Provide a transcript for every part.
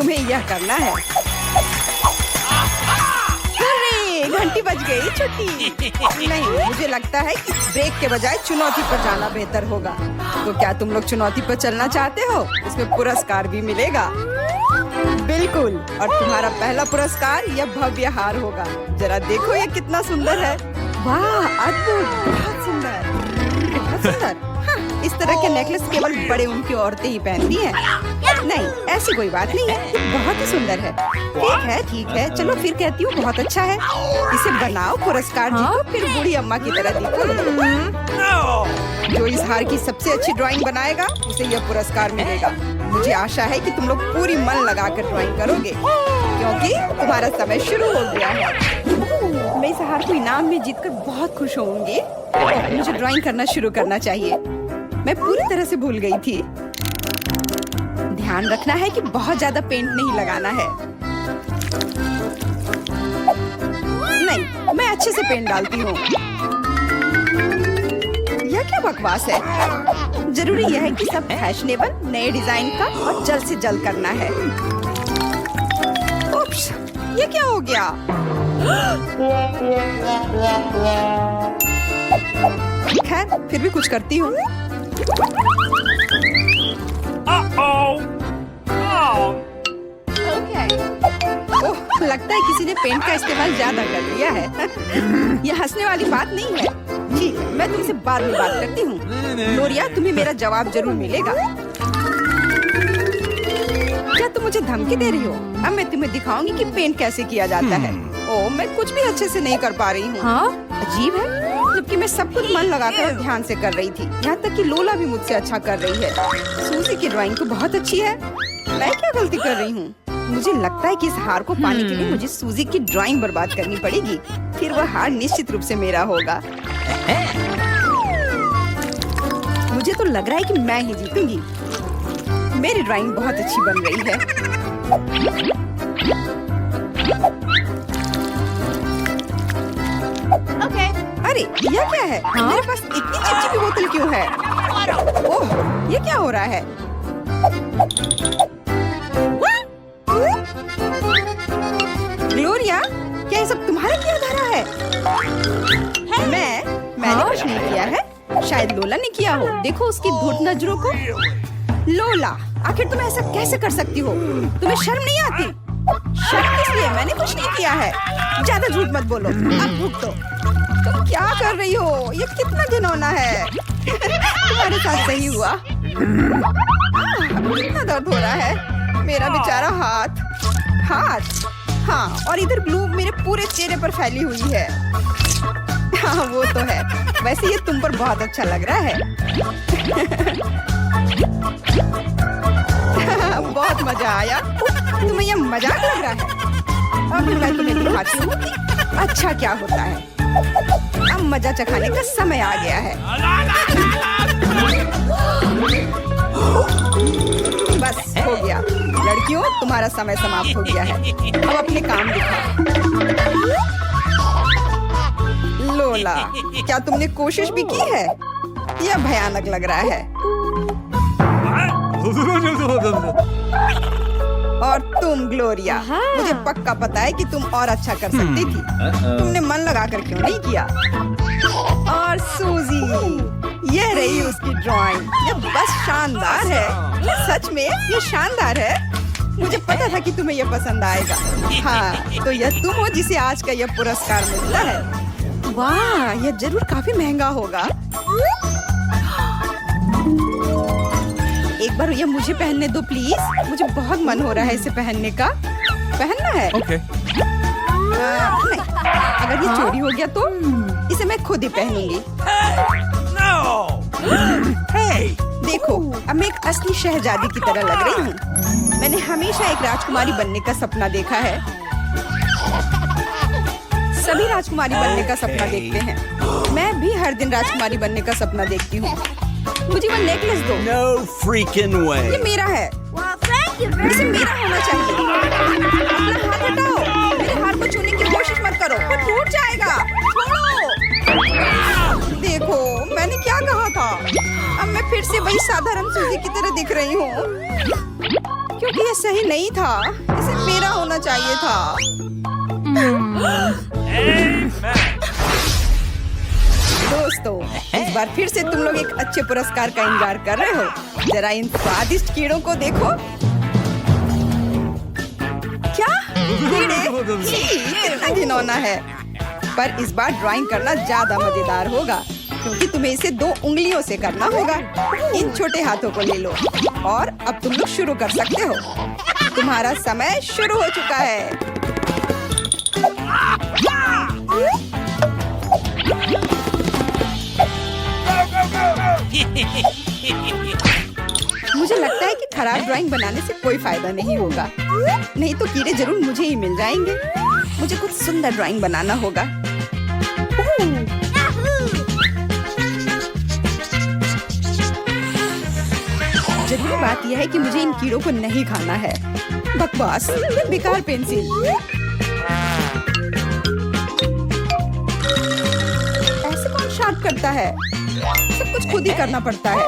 तुम्हें यह करना है। अरे घंटी बज गई, छुट्टी। नहीं, मुझे लगता है कि ब्रेक के बजाय चुनौती पर जाना बेहतर होगा। तो क्या तुम लोग चुनौती पर चलना चाहते हो? इसमें पुरस्कार भी मिलेगा। बिल्कुल, और तुम्हारा पहला पुरस्कार यह भव्य हार होगा। जरा देखो ये कितना सुंदर है। वाह, अद्भुत, बहुत सुंदर, बहुत सुंदर। हाँ, इस तरह के नेकलेस केवल बड़े उम्र की औरतें ही पहनती हैं। नहीं, ऐसी कोई बात नहीं है, ये बहुत ही सुंदर है। ठीक है, चलो फिर कहती हूँ बहुत अच्छा है। इसे बनाओ, पुरस्कार जीतो, फिर बूढ़ी अम्मा की तरह दिखो। जो इस हार की सबसे अच्छी ड्राइंग बनाएगा उसे यह पुरस्कार मिलेगा। मुझे आशा है कि तुम लोग पूरी मन लगाकर ड्राइंग करोगे, क्योंकि तुम्हारा समय शुरू हो गया है। मैं इस हार को इनाम में जीतकर बहुत खुश होंगी। मुझे ड्राइंग करना शुरू करना चाहिए। मैं पूरी तरह से भूल गई थी। ध्यान रखना है कि बहुत ज्यादा पेंट नहीं लगाना है। नहीं, मैं अच्छे से पेंट डालती हूँ। यह क्या बकवास है? जरूरी यह है कि सब फैशनेबल नए डिजाइन का और जल्द से जल्द करना है। उप्स, ये क्या हो गया? खैर, फिर भी कुछ करती हूँ। ओह, लगता है किसी ने पेंट का इस्तेमाल ज्यादा कर दिया है। यह हंसने वाली बात नहीं है। ठीक है, मैं तुमसे बाद में बात करती हूँ। ग्लोरिया, तुम्हें मेरा जवाब जरूर मिलेगा। क्या तुम मुझे धमकी दे रही हो? अब मैं तुम्हें दिखाऊंगी कि पेंट कैसे किया जाता है। ओह, मैं कुछ भी अच्छे से नहीं कर पा रही हूँ। हाँ? अजीब है, जबकि मैं सब कुछ मन लगाकर और ध्यान से कर रही थी। यहाँ तक कि लोला भी मुझसे अच्छा कर रही है। सूजी की ड्राइंग तो बहुत अच्छी है। मैं क्या गलती कर रही हूँ? मुझे लगता है कि इस हार को पाने के लिए मुझे सूजी की ड्राइंग बर्बाद करनी पड़ेगी। फिर वह हार निश्चित रूप से मेरा होगा। मुझे तो लग रहा है कि मैं ही जीतूंगी। मेरी ड्राइंग बहुत अच्छी बन रही है। अरे, यह क्या है? मेरे पास इतनी चिपचिपी बोतल क्यों है? ओह, ये क्या हो रहा है? ग्लोरिया, क्या ये सब तुम्हारे किया धरा है? मैंने कुछ नहीं किया है। शायद लोला ने किया हो। देखो उसकी धूर्त नजरों को। लोला, आखिर तुम ऐसा कैसे कर सकती हो? तुम्हें शर्म नहीं आती? शर्म किस लिए? मैंने कुछ नहीं किया है। ज्यादा झूठ मत बोलो। अब भुगतो। तुम क्या कर रही हो? ये कितना घिनौना है। तुम्हारे साथ सही हुआ। कितना दर्द हो रहा है। मेरा बेचारा हाथ। हाँ, और इधर ग्लू मेरे पूरे चेहरे पर फैली हुई है। हाँ, वो तो है। वैसे ये तुम पर बहुत अच्छा लग रहा है। बहुत मजा आया। तुम्हें यह मजाक लग रहा है? अब मैं तुम्हें दिखाती हूँ अच्छा क्या होता है। अब मजा चखाने का समय आ गया है। बस हो गया। लड़कियों, तुम्हारा समय समाप्त हो गया है। अब अपने काम दिखाओ। लोला, क्या तुमने कोशिश भी की है? यह भयानक लग रहा है। और तुम ग्लोरिया, मुझे पक्का पता है कि तुम और अच्छा कर सकती थी। तुमने मन लगाकर क्यों नहीं किया? और सूजी, ये रही उसकी ड्राइंग। ये बस शानदार है। सच में ये शानदार है। मुझे पता था कि तुम्हें यह पसंद आएगा। हाँ, तो यह तुम हो जिसे आज का यह पुरस्कार मिलता है। वाह, यह जरूर काफी महंगा होगा। एक बार ये मुझे पहनने दो प्लीज। मुझे बहुत मन हो रहा है इसे पहनने का। पहनना है? Okay. नहीं, अगर ये चोरी हो गया तो इसे मैं खुद ही पहनूंगी। देखो, अब मैं एक असली शहजादी की तरह लग रही हूँ। मैंने हमेशा एक राजकुमारी बनने का सपना देखा है। सभी राजकुमारी बनने का सपना देखते हैं। मैं भी हर दिन राजकुमारी बनने का सपना देखती हूँ। मुझे वो नेकलेस दो। No freaking way. ये मेरा है। Well, thank you very इसे मेरा होना चाहिए। अपना हाथ हटाओ। मेरे हार को छूने की कोशिश मत करो, वो टूट जाएगा। छोड़ो। देखो, मैंने क्या कहा था। अब मैं फिर से वही साधारण सूजी की तरह दिख रही हूँ। क्योंकि ये सही नहीं था। इसे मेरा होना चाहिए था। दोस्तों, इस बार फिर से तुम लोग एक अच्छे पुरस्कार का इंतजार कर रहे हो। जरा इन स्वादिष्ट कीड़ों को देखो। क्या कीड़े? छी, कितना घिनौना है। पर इस बार ड्राइंग करना ज्यादा मजेदार होगा, क्योंकि तुम्हें इसे 2 उंगलियों से करना होगा। इन छोटे हाथों को ले लो और अब तुम लोग शुरू कर सकते हो। तुम्हारा समय शुरू हो चुका है। मुझे लगता है कि खराब ड्राइंग बनाने से कोई फायदा नहीं होगा। नहीं तो कीड़े जरूर मुझे ही मिल जाएंगे। मुझे कुछ सुंदर ड्राइंग बनाना होगा। जरूरी बात यह है कि मुझे इन कीड़ों को नहीं खाना है। बकवास, ये बेकार पेंसिल। ऐसे कौन शार्प करता है? सब कुछ खुद ही करना पड़ता है।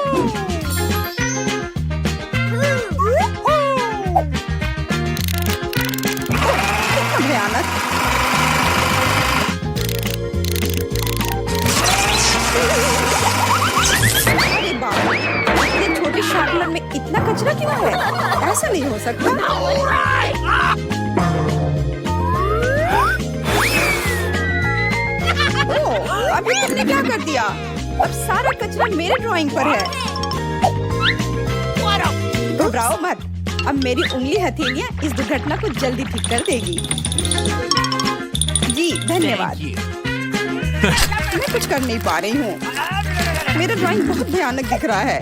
कितना भयानक। अरे बाप रे, इतने छोटे शार्पनर में इतना कचरा क्यों है? ऐसा नहीं हो सकता। ओह, अभी तुमने क्या कर दिया? अब सारा कचरा मेरे ड्राइंग पर है। घबराओ मत, अब मेरी उंगली हथेलियां इस दुर्घटना को जल्दी ठीक कर देगी। जी धन्यवाद। मैं कुछ कर नहीं पा रही हूँ। मेरा ड्राइंग बहुत भयानक दिख रहा है।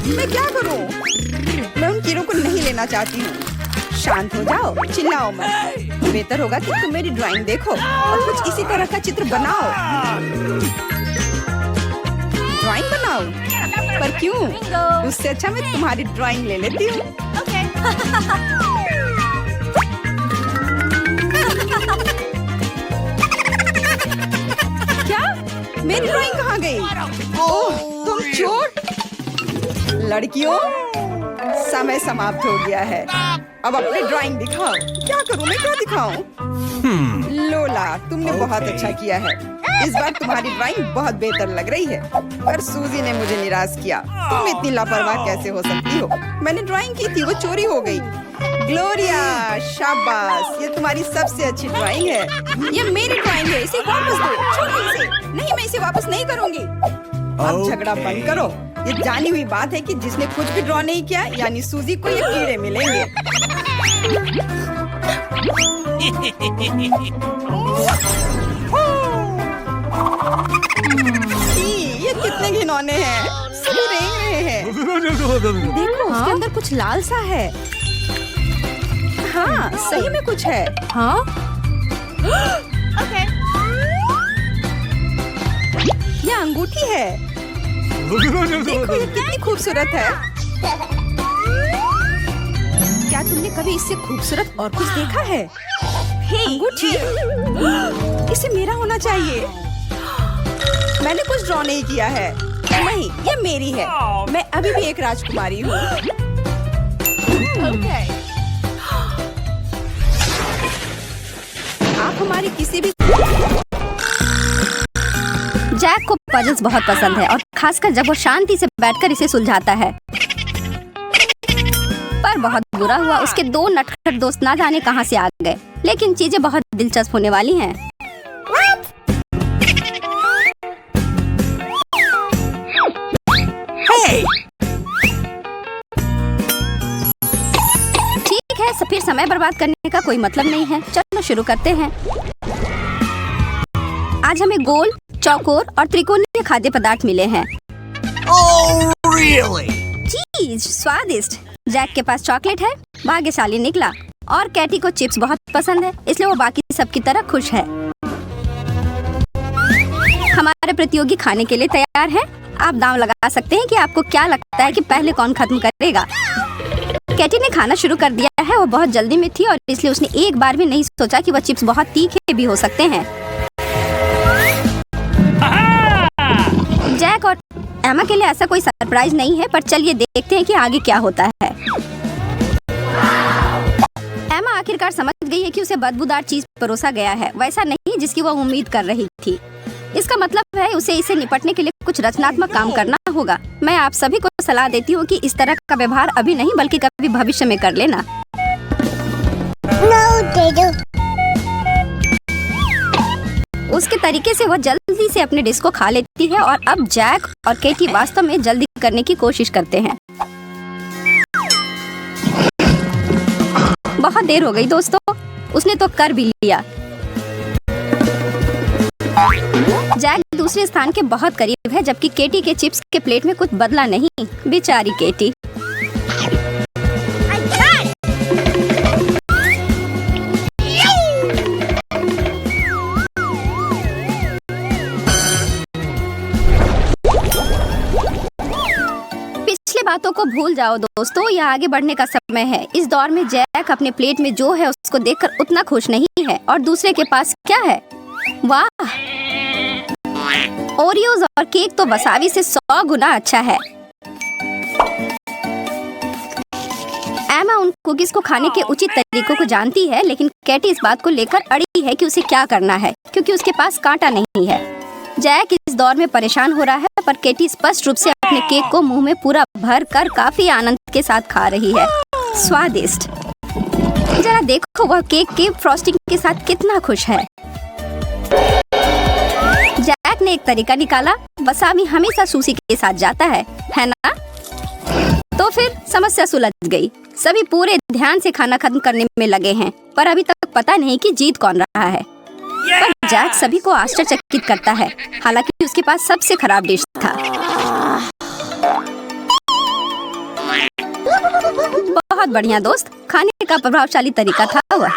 मैं क्या करूँ? मैं उन कीड़ों को नहीं लेना चाहती हूँ। शांत हो जाओ, चिल्लाओ मत। बेहतर होगा कि तुम मेरी ड्राइंग देखो और कुछ इसी तरह का चित्र बनाओ। ड्राइंग बनाओ? पर क्यों? उससे अच्छा मैं तुम्हारी ड्राइंग ले लेती हूँ। क्या? मेरी ड्राइंग कहाँ गई? ओह, तुम चोर! लड़कियों, समय समाप्त हो गया है। अब अपनी ड्राइंग दिखाओ। क्या करूँ मैं? क्या दिखाऊं? लोला, तुमने बहुत अच्छा किया है। इस बार तुम्हारी ड्राइंग बहुत बेहतर लग रही है। पर सूजी ने मुझे निराश किया। तुम इतनी लापरवाह कैसे हो सकती हो? मैंने ड्राइंग की थी, वो चोरी हो गई। ग्लोरिया, शाबाश, ये तुम्हारी सबसे अच्छी ड्राइंग है। ये मेरी ड्राइंग है, इसे वापस दो। छोड़ो इसे। नहीं, मैं इसे वापस नहीं करूँगी। अब झगड़ा बंद करो। ये जानी हुई बात है कि जिसने कुछ भी ड्रॉ नहीं किया, यानी सूजी को ये कीड़े मिलेंगे। ये कितने घिनौने हैं। सभी रेंग रहे हैं। देखो, उसके अंदर कुछ लाल सा है। हाँ, सही में कुछ है। हाँ? ओके। ये अंगूठी है। देखो, ये कितनी खूबसूरत है। क्या तुमने कभी इससे खूबसूरत और कुछ देखा है? अंगूठी? इसे मेरा होना चाहिए। मैंने कुछ ड्रॉ नहीं किया है। नहीं, ये मेरी है। मैं अभी भी एक राजकुमारी हूँ। आप हमारी किसी भी। जैक को पजल्स बहुत पसंद है और खासकर जब वो शांति से बैठकर इसे सुलझाता है। पर बहुत बुरा हुआ, उसके 2 नटखट दोस्त ना जाने कहां से आ गए। लेकिन चीजें बहुत दिलचस्प होने वाली हैं। ठीक है, फिर समय बर्बाद करने का कोई मतलब नहीं है। चलो शुरू करते हैं। आज हमें गोल, चौकोर और त्रिकोणीय खाद्य पदार्थ मिले हैं। Oh, really? चीज स्वादिष्ट। जैक के पास चॉकलेट है, भाग्यशाली निकला। और कैटी को चिप्स बहुत पसंद है, इसलिए वो बाकी सब की तरह खुश है। हमारे प्रतियोगी खाने के लिए तैयार है। आप दांव लगा सकते हैं कि आपको क्या लगता है कि पहले कौन खत्म करेगा। कैटी ने खाना शुरू कर दिया है। वो बहुत जल्दी में थी और इसलिए उसने एक बार भी नहीं सोचा कि वो चिप्स बहुत तीखे भी हो सकते हैं। जैक और एमा के लिए ऐसा कोई सरप्राइज नहीं है, पर चलिए देखते हैं कि आगे क्या होता है। आखिरकार समझ गई है कि उसे बदबूदार चीज परोसा गया है, वैसा नहीं जिसकी वो उम्मीद कर रही थी। इसका मतलब है उसे इसे निपटने के लिए कुछ रचनात्मक काम करना होगा। मैं आप सभी को सलाह देती हूँ कि इस तरह का व्यवहार अभी नहीं बल्कि कभी भविष्य में कर लेना। उसके तरीके से वह जल्दी से अपने डिश को खा लेती है और अब जैक और केटी वास्तव में जल्दी करने की कोशिश करते हैं। बहुत देर हो गई दोस्तों, उसने तो कर भी लिया। जैक दूसरे स्थान के बहुत करीब है जबकि केटी के चिप्स के प्लेट में कुछ बदला नहीं। बेचारी केटी। पिछले बातों को भूल जाओ दोस्तों, यह आगे बढ़ने का समय है। इस दौर में जैक अपने प्लेट में जो है उसको देखकर उतना खुश नहीं है और दूसरे के पास क्या है? वाह, ओरियोज और केक तो वसाबी से 100 गुना अच्छा है। एमा उन कुकीज को खाने के उचित तरीकों को जानती है, लेकिन कैटी इस बात को लेकर अड़ी है कि उसे क्या करना है क्योंकि उसके पास कांटा नहीं है। जैक इस दौर में परेशान हो रहा है पर केटी स्पष्ट रूप से अपने केक को मुंह में पूरा भर कर काफी आनंद के साथ खा रही है। स्वादिष्ट। जरा देखो वह केक के फ्रॉस्टिंग के साथ कितना खुश है। जैक ने एक तरीका निकाला। वसाबी हमेशा सुशी के साथ जाता है ना? तो फिर समस्या सुलझ गई। सभी पूरे ध्यान से खाना खत्म करने में लगे हैं पर अभी तक पता नहीं कि जीत कौन रहा है। पर जैक सभी को आश्चर्यचकित करता है, हालांकि उसके पास सबसे खराब डिश था। बहुत बढ़िया दोस्त, खाने का प्रभावशाली तरीका था वह।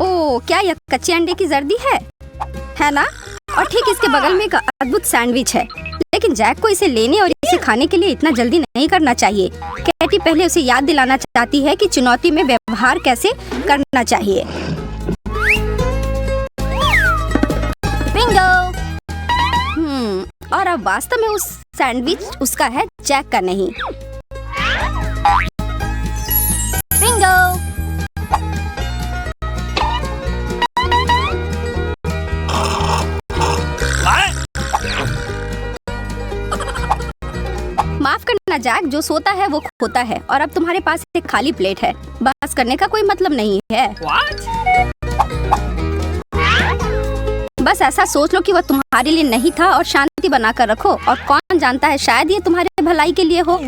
ओह, क्या यह कच्चे अंडे की जर्दी है ना? और ठीक इसके बगल में एक अद्भुत सैंडविच है, लेकिन जैक को इसे लेने और इसे खाने के लिए इतना जल्दी नहीं करना चाहिए। कैटी पहले उसे याद दिलाना चाहती है कि चुनौती में व्यवहार कैसे करना चाहिए। बिंगो। और अब वास्तव में उस सैंडविच उसका है, जैक का नहीं। बिंगो। माफ करना जैक, जो सोता है वो खोता है और अब तुम्हारे पास एक खाली प्लेट है। बहस करने का कोई मतलब नहीं है। बस ऐसा सोच लो कि वह तुम्हारे लिए नहीं था और शांति बनाकर रखो। और कौन जानता है, शायद ये तुम्हारे भलाई के लिए हो।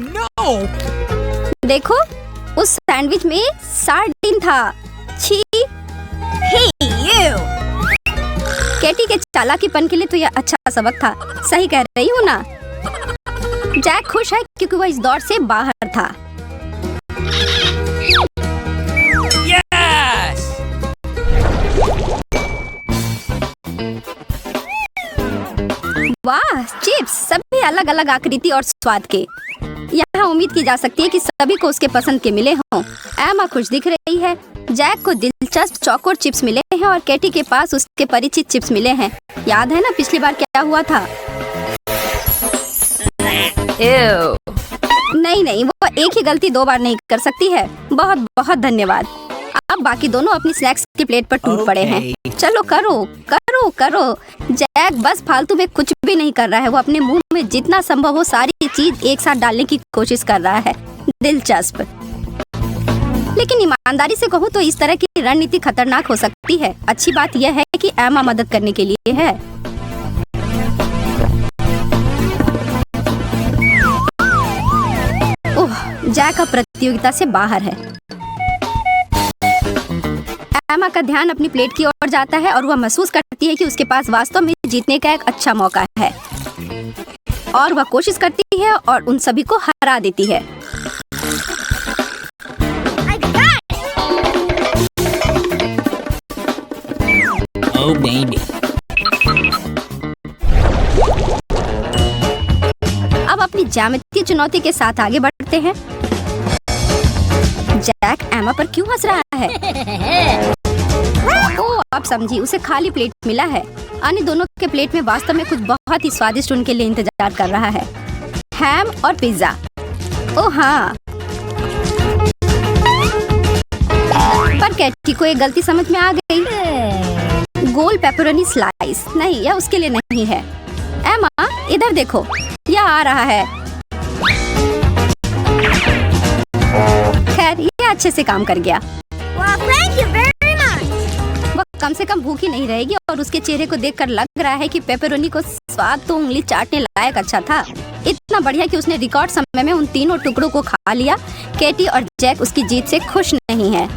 देखो, उस सैंडविच में सार्डिन था। छी। केटी के चालाकीपन के लिए तो यह अच्छा सबक था। सही कह रही हूँ ना? जैक खुश है क्योंकि वह इस दौर से बाहर था। Yes! वाह, चिप्स सभी अलग अलग आकृति और स्वाद के। यहाँ उम्मीद की जा सकती है कि सभी को उसके पसंद के मिले हों। एमा खुश दिख रही है। जैक को दिलचस्प चौकोर चिप्स मिले हैं और केटी के पास उसके परिचित चिप्स मिले हैं। याद है ना पिछली बार क्या हुआ था? नहीं, वो एक ही गलती 2 बार नहीं कर सकती है। बहुत बहुत धन्यवाद। अब बाकी दोनों अपनी स्नैक्स की प्लेट पर टूट पड़े हैं। चलो करो। जैक बस फालतू में कुछ भी नहीं कर रहा है। वो अपने मुंह में जितना संभव हो सारी चीज एक साथ डालने की कोशिश कर रहा है। दिलचस्प। लेकिन ईमानदारी से कहूँ तो इस तरह की रणनीति खतरनाक हो सकती है। अच्छी बात यह है कि एमा मदद करने के लिए है। जैक अब प्रतियोगिता से बाहर है। एमा का ध्यान अपनी प्लेट की ओर जाता है और वह महसूस करती है कि उसके पास वास्तव में जीतने का एक अच्छा मौका है और वह कोशिश करती है और उन सभी को हरा देती है। Oh baby. अब अपनी ज्यामितीय चुनौती के साथ आगे बढ़ते हैं। जैक एमा पर क्यों हंस रहा है? ओह, अब समझी, उसे खाली प्लेट मिला है। अन्य दोनों के प्लेट में वास्तव में कुछ बहुत ही स्वादिष्ट उनके लिए इंतजार कर रहा है। हैम और पिज्जा। ओ हाँ, पर कैटी को एक गलती समझ में आ गई। गोल पेपरोनी स्लाइस नहीं, यह उसके लिए नहीं है। एमा इधर देखो, यह आ रहा है। खैर ये अच्छे से काम कर गया। वह कम से कम भूखी नहीं रहेगी और उसके चेहरे को देखकर लग रहा है कि पेपरोनी को स्वाद तो उंगली चाटने लायक अच्छा था। इतना बढ़िया कि उसने रिकॉर्ड समय में उन तीनों टुकड़ों को खा लिया। केटी और जैक उसकी जीत से खुश नहीं है।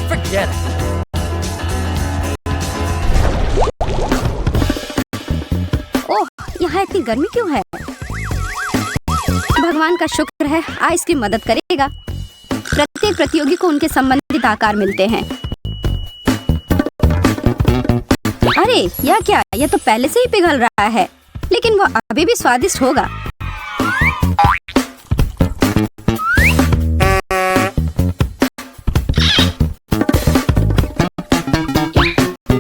Forget it. ओह, यहाँ इतनी गर्मी क्यों है? भगवान का शुक्र है, आइसक्रीम मदद करेगा। प्रत्येक प्रतियोगी को उनके संबंधित आकार मिलते हैं। अरे यह क्या? यह तो पहले से ही पिघल रहा है, लेकिन वह अभी भी स्वादिष्ट होगा।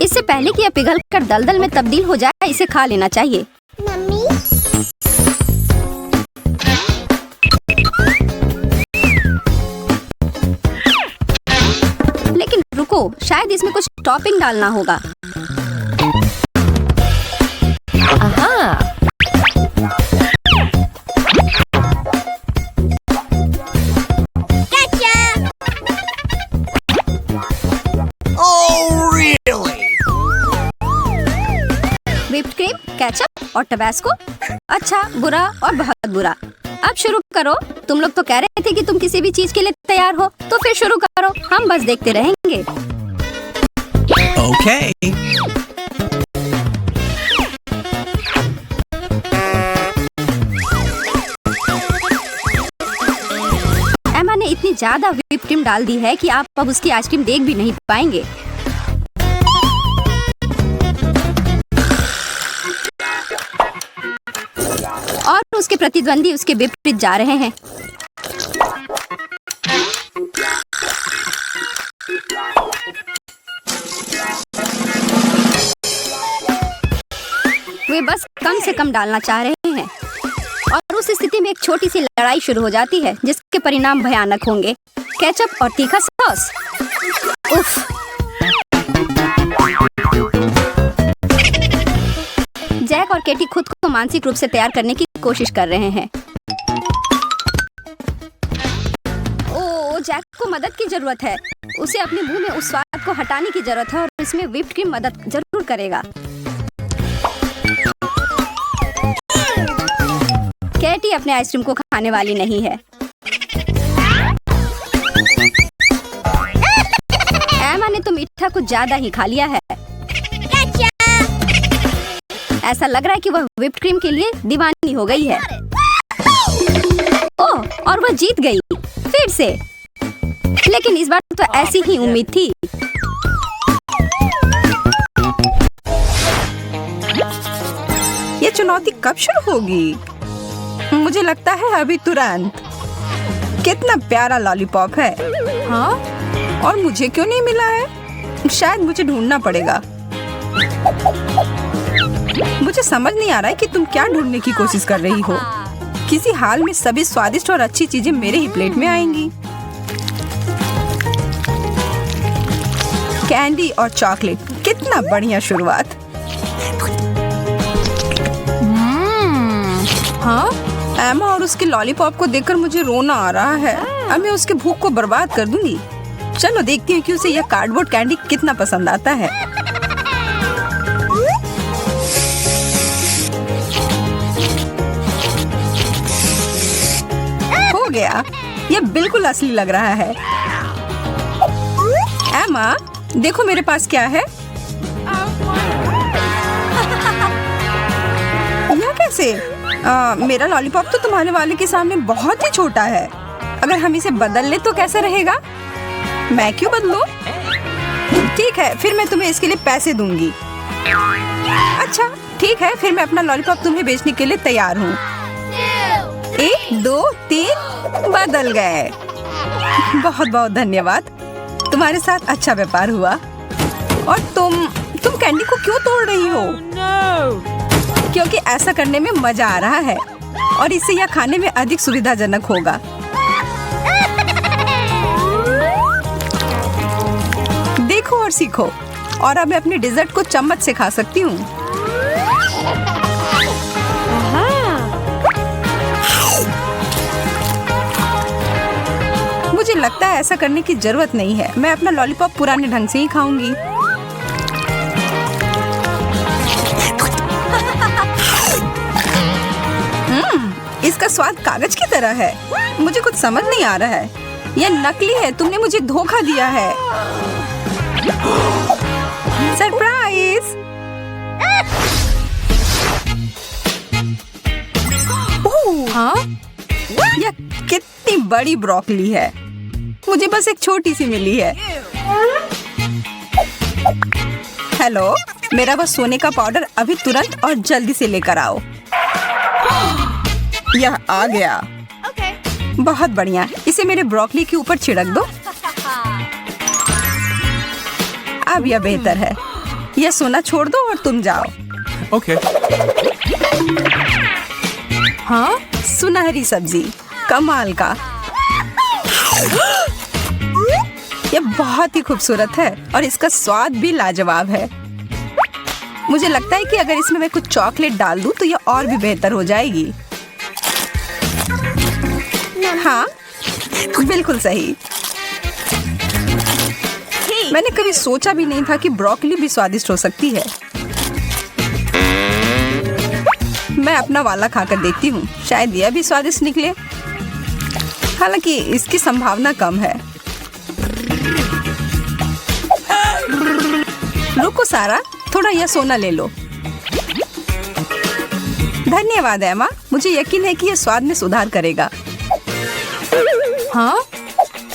इससे पहले कि यह पिघल कर दलदल में तब्दील हो जाए, इसे खा लेना चाहिए। मम्मी, लेकिन रुको, शायद इसमें कुछ टॉपिंग डालना होगा। Oh, really? Whipped cream, ketchup और टबास्को। अच्छा, बुरा और बहुत बुरा। अब शुरू करो। तुम लोग तो कह रहे थे कि तुम किसी भी चीज के लिए तैयार हो, तो फिर शुरू करो। हम बस देखते रहेंगे। Okay. एमा ने इतनी ज्यादा व्हिप्ड क्रीम डाल दी है कि आप अब उसकी आइसक्रीम देख भी नहीं पाएंगे। और उसके प्रतिद्वंदी उसके विपरीत जा रहे हैं। वे बस कम से कम डालना चाह रहे हैं और उस स्थिति में एक छोटी सी लड़ाई शुरू हो जाती है, जिसके परिणाम भयानक होंगे। केचप और तीखा सॉस। उफ। जैक और केटी खुद को मानसिक रूप से तैयार करने की कोशिश कर रहे हैं। ओ, जैक को मदद की जरूरत है। उसे अपने मुंह में उस स्वाद को हटाने की जरूरत है और इसमें व्हिप्ड क्रीम मदद जरूर करेगा। केटी अपने आइसक्रीम को खाने वाली नहीं है। एमा ने तो मीठा कुछ ज्यादा ही खा लिया है। ऐसा लग रहा है कि वह व्हिप्ड क्रीम के लिए दीवानी हो गई है। ओह, और वह जीत गई फिर से। लेकिन इस बार तो ऐसी ही उम्मीद थी। ये चुनौती कब शुरू होगी? मुझे लगता है अभी तुरंत। कितना प्यारा लॉलीपॉप है। हाँ, और मुझे क्यों नहीं मिला है? शायद मुझे ढूंढना पड़ेगा। मुझे समझ नहीं आ रहा है कि तुम क्या ढूंढने की कोशिश कर रही हो। किसी हाल में सभी स्वादिष्ट और अच्छी चीजें मेरे ही प्लेट में आएंगी। कैंडी और चॉकलेट, कितना बढ़िया शुरुआत। हाँ, एमा और उसके लॉलीपॉप को देखकर मुझे रोना आ रहा है। अब मैं उसके भूख को बर्बाद कर दूंगी। चलो देखती हूँ कि उसे यह कार्डबोर्ड कैंडी कितना पसंद आता है। हो गया, यह बिल्कुल असली लग रहा है। एमा, देखो मेरे पास क्या है। यह कैसे? मेरा लॉलीपॉप तो तुम्हारे वाले के सामने बहुत ही छोटा है। अगर हम इसे बदल ले तो कैसा रहेगा? मैं क्यों बदलूं? ठीक है, फिर मैं तुम्हें इसके लिए पैसे दूंगी। अच्छा ठीक है, फिर मैं अपना लॉलीपॉप तुम्हें बेचने के लिए तैयार हूँ। 1 2 3 बदल गए। बहुत बहुत धन्यवाद, तुम्हारे साथ अच्छा व्यापार हुआ। और तुम कैंडी को क्यों तोड़ रही हो? क्योंकि ऐसा करने में मजा आ रहा है और इससे यह खाने में अधिक सुविधाजनक होगा। देखो और सीखो। और अब मैं अपने डेजर्ट को चम्मच से खा सकती हूँ। मुझे लगता है ऐसा करने की जरूरत नहीं है। मैं अपना लॉलीपॉप पुराने ढंग से ही खाऊंगी। इसका स्वाद कागज की तरह है। मुझे कुछ समझ नहीं आ रहा है। यह नकली है। तुमने मुझे धोखा दिया है। सरप्राइज! हाँ? यह कितनी बड़ी ब्रोकली है। मुझे बस एक छोटी सी मिली है। हेलो, मेरा बस सोने का पाउडर अभी तुरंत और जल्दी से लेकर आओ। यह आ गया। बहुत बढ़िया। इसे मेरे ब्रोकली के ऊपर छिड़क दो। अब यह बेहतर है। यह सोना छोड़ दो और तुम जाओ। Okay. हाँ, सुनहरी सब्जी, कमाल का। यह बहुत ही खूबसूरत है और इसका स्वाद भी लाजवाब है। मुझे लगता है कि अगर इसमें मैं कुछ चॉकलेट डाल दूं तो यह और भी बेहतर हो जाएगी। हाँ, बिल्कुल सही। मैंने कभी सोचा भी नहीं था कि ब्रोकली भी स्वादिष्ट हो सकती है। मैं अपना वाला खाकर देखती हूँ, शायद यह भी स्वादिष्ट निकले। हालांकि इसकी संभावना कम है। रुको सारा, थोड़ा यह सोना ले लो। धन्यवाद एमा, मुझे यकीन है कि यह स्वाद में सुधार करेगा। हाँ,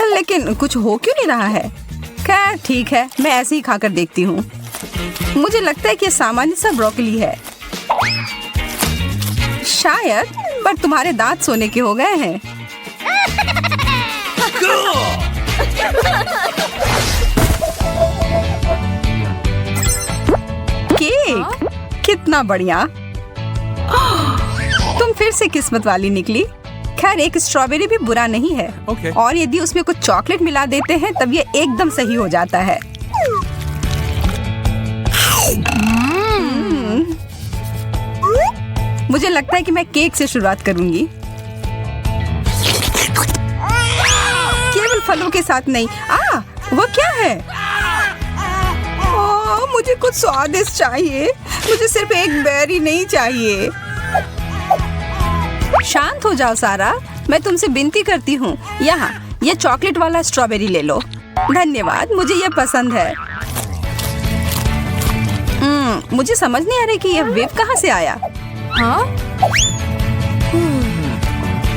लेकिन कुछ हो क्यों नहीं रहा है? खैर ठीक है, मैं ऐसे ही खाकर देखती हूँ। मुझे लगता है कि यह सामान्य सा ब्रोकली है शायद, पर तुम्हारे दांत सोने के हो गए हैं। केक, कितना बढ़िया। तुम फिर से किस्मत वाली निकली। खैर, एक स्ट्रॉबेरी भी बुरा नहीं है। Okay. और यदि उसमें कुछ चॉकलेट मिला देते हैं तब ये एकदम सही हो जाता है। मुझे लगता है कि मैं केक से शुरुआत करूंगी। केवल फलों के साथ नहीं। वो क्या है? मुझे कुछ स्वादिष्ट चाहिए। मुझे सिर्फ एक बेरी नहीं चाहिए। शांत हो जाओ सारा, मैं तुमसे विनती करती हूँ। यहाँ ये चॉकलेट वाला स्ट्रॉबेरी ले लो। धन्यवाद, मुझे यह पसंद है। मुझे समझ नहीं आ रही कि यह वेव कहाँ से आया। हाँ?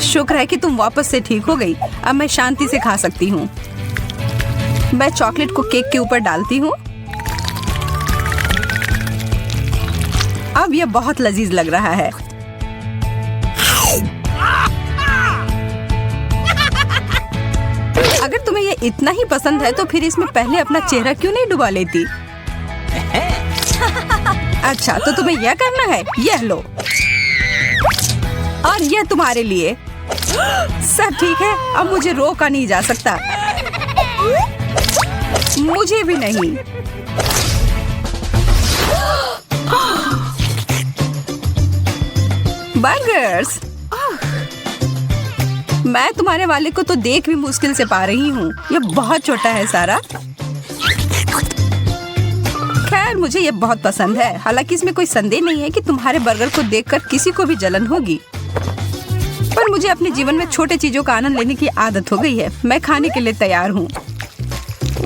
शुक्र है कि तुम वापस से ठीक हो गई। अब मैं शांति से खा सकती हूँ। मैं चॉकलेट को केक के ऊपर डालती हूँ। अब यह बहुत लजीज लग रहा है। अगर तुम्हें ये इतना ही पसंद है तो फिर इसमें पहले अपना चेहरा क्यों नहीं डुबा लेती? अच्छा, तो तुम्हें यह करना है। यह लो, और यह तुम्हारे लिए। सब ठीक है, अब मुझे रोका नहीं जा सकता। मुझे भी नहीं। बर्गर्स। मैं तुम्हारे वाले को तो देख भी मुश्किल से पा रही हूँ। ये बहुत छोटा है सारा। खैर, मुझे ये बहुत पसंद है। हालांकि इसमें कोई संदेह नहीं है कि तुम्हारे बर्गर को देखकर किसी को भी जलन होगी। पर मुझे अपने जीवन में छोटे चीजों का आनंद लेने की आदत हो गई है। मैं खाने के लिए तैयार हूँ।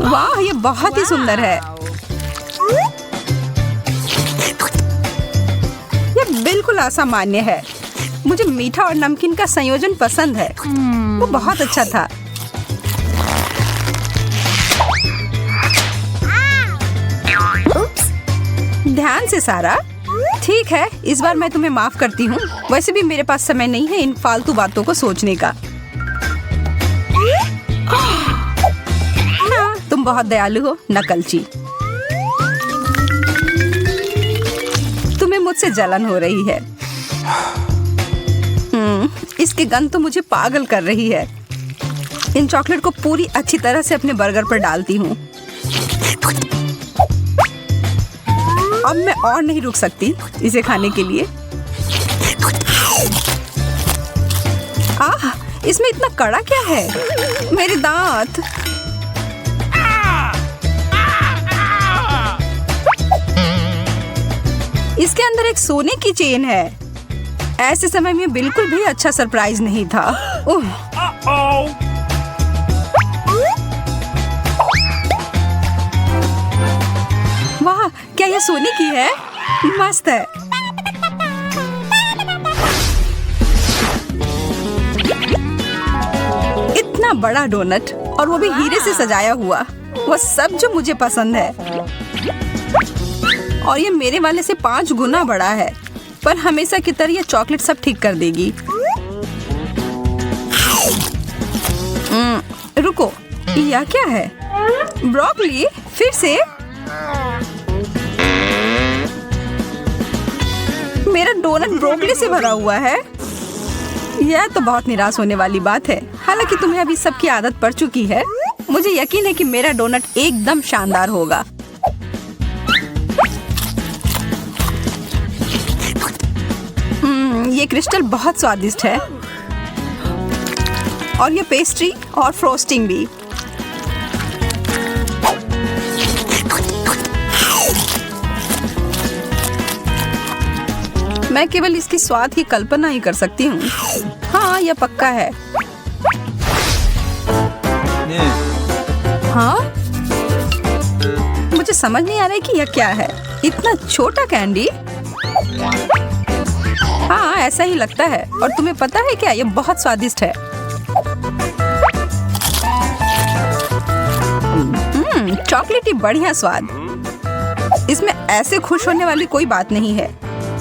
वाह, ये बहुत ही सुंदर है। ये बिल्कुल असामान्य है। मुझे मीठा और नमकीन का संयोजन पसंद है। वो बहुत अच्छा था। ध्यान से सारा, ठीक है, इस बार मैं तुम्हें माफ करती हूँ। वैसे भी मेरे पास समय नहीं है इन फालतू बातों को सोचने का। हाँ, तुम बहुत दयालु हो नकलची। तुम्हें मुझसे जलन हो रही है। इसकी गंध तो मुझे पागल कर रही है। इन चॉकलेट को पूरी अच्छी तरह से अपने बर्गर पर डालती हूँ। अब मैं और नहीं रुक सकती इसे खाने के लिए। आह, इसमें इतना कड़ा क्या है? मेरे दांत। इसके अंदर एक सोने की चेन है। ऐसे समय में बिल्कुल भी अच्छा सरप्राइज नहीं था। वाह, क्या ये सोने की है? मस्त है। इतना बड़ा डोनट और वो भी हीरे से सजाया हुआ, वो सब जो मुझे पसंद है। और ये मेरे वाले से 5 गुना बड़ा है, पर हमेशा की तरह ये चॉकलेट सब ठीक कर देगी। रुको, यह क्या है? ब्रोकली? फिर से? मेरा डोनट ब्रोकली से भरा हुआ है। यह तो बहुत निराश होने वाली बात है। हालांकि तुम्हें अभी सबकी आदत पड़ चुकी है। मुझे यकीन है कि मेरा डोनट एकदम शानदार होगा। ये क्रिस्टल बहुत स्वादिष्ट है, और ये पेस्ट्री और फ्रोस्टिंग भी। मैं केवल इसकी स्वाद की कल्पना ही कर सकती हूँ। हाँ, यह पक्का है। हाँ, मुझे समझ नहीं आ रहा है कि यह क्या है। इतना छोटा कैंडी। हाँ, ऐसा ही लगता है। और तुम्हें पता है क्या, यह बहुत स्वादिष्ट है। चॉकलेटी बढ़िया स्वाद। इसमें ऐसे खुश होने वाली कोई बात नहीं है।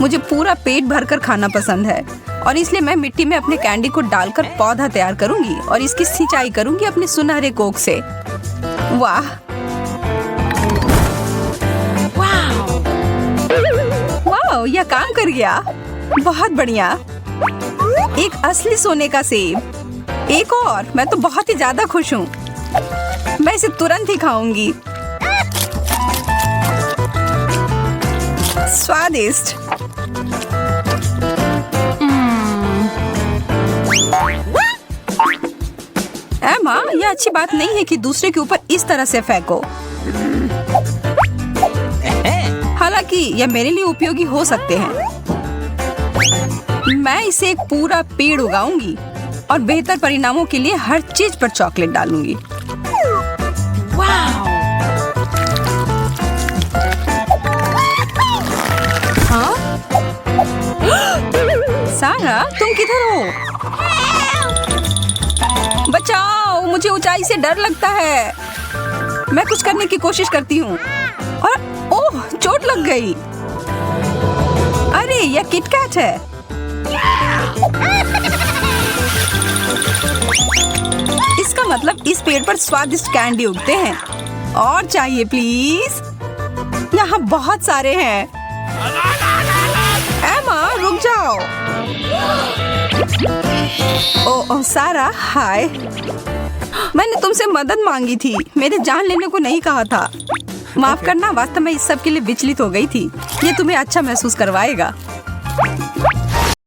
मुझे पूरा पेट भरकर खाना पसंद है, और इसलिए मैं मिट्टी में अपने कैंडी को डालकर पौधा तैयार करूंगी और इसकी सिंचाई करूंगी अपने सुनहरे कोक से। वाह, वाह, यह काम कर गया। बहुत बढ़िया। एक असली सोने का सेब। एक और। मैं तो बहुत ही ज्यादा खुश हूँ। मैं इसे तुरंत ही खाऊंगी। स्वादिष्ट। एमा, यह अच्छी बात नहीं है कि दूसरे के ऊपर इस तरह से फेंको। हालांकि यह मेरे लिए उपयोगी हो सकते हैं। मैं इसे एक पूरा पेड़ उगाऊंगी और बेहतर परिणामों के लिए हर चीज पर चॉकलेट डालूंगी। हाँ? सारा, तुम किधर हो? बचाओ, मुझे ऊंचाई से डर लगता है। मैं कुछ करने की कोशिश करती हूँ और ओह, चोट लग गई। अरे, यह किटकैट है। इसका मतलब इस पेड़ पर स्वादिष्ट कैंडी उगते हैं। और चाहिए प्लीज। यहाँ बहुत सारे हैं। एमा, रुक जाओ। ओह सारा, हाय। मैंने तुमसे मदद मांगी थी, मेरे जान लेने को नहीं कहा था। माफ करना, वास्तव में इस सब के लिए विचलित हो गई थी। ये तुम्हें अच्छा महसूस करवाएगा।